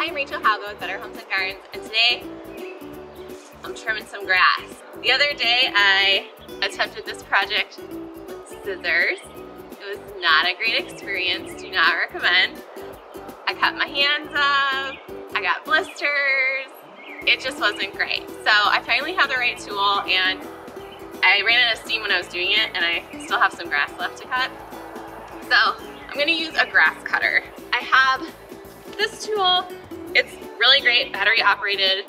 I'm Rachel Haugo with Better Homes and Gardens, and today I'm trimming some grass. The other day I attempted this project with scissors. It was not a great experience, do not recommend. I cut my hands up, I got blisters, it just wasn't great. So I finally have the right tool, and I ran out of steam when I was doing it, and I still have some grass left to cut. So I'm gonna use a grass cutter. I have this tool. It's really great, battery operated.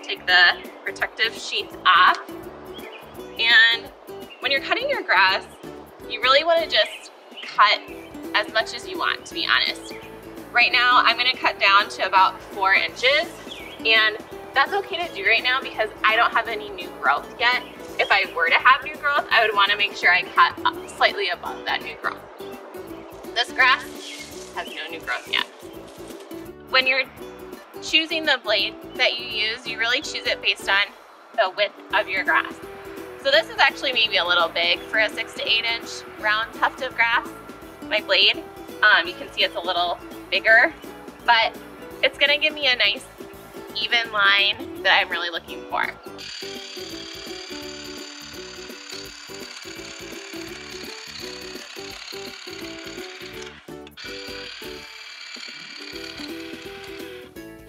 Take the protective sheath off. And when you're cutting your grass, you really want to just cut as much as you want, to be honest. Right now, I'm gonna cut down to about 4 inches, and that's okay to do right now because I don't have any new growth yet. If I were to have new growth, I would want to make sure I cut up slightly above that new growth. This grass has no new growth yet. When you're choosing the blade that you use, you really choose it based on the width of your grass. So this is actually maybe a little big for a 6 to 8 inch round tuft of grass. My blade, you can see it's a little bigger, but it's gonna give me a nice even line that I'm really looking for.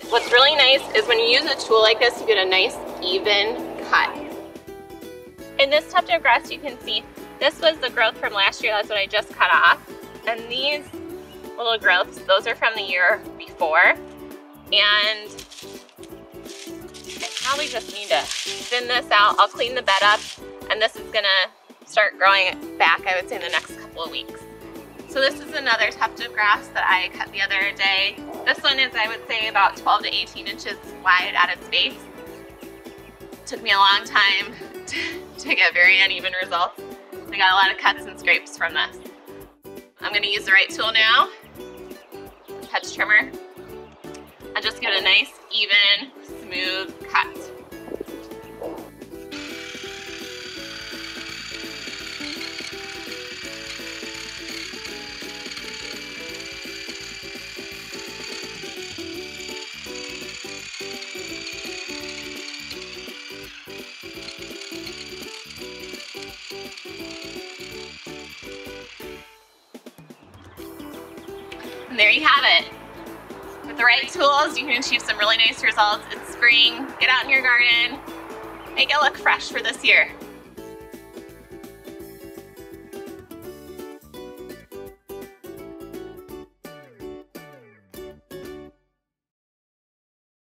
What's really nice is when you use a tool like this, you get a nice even cut. In this tuft of grass, you can see this was the growth from last year. That's what I just cut off. And these little growths, those are from the year before. And I probably just need to thin this out. I'll clean the bed up, and this is gonna start growing back, I would say, in the next couple of weeks. So this is another tuft of grass that I cut the other day. This one is, I would say, about 12 to 18 inches wide at its base. It took me a long time to get very uneven results. I got a lot of cuts and scrapes from this. I'm gonna use the right tool now, hedge trimmer, and just get a nice, even, smooth cut. And there you have it. With the right tools, you can achieve some really nice results. It's spring, get out in your garden, make it look fresh for this year.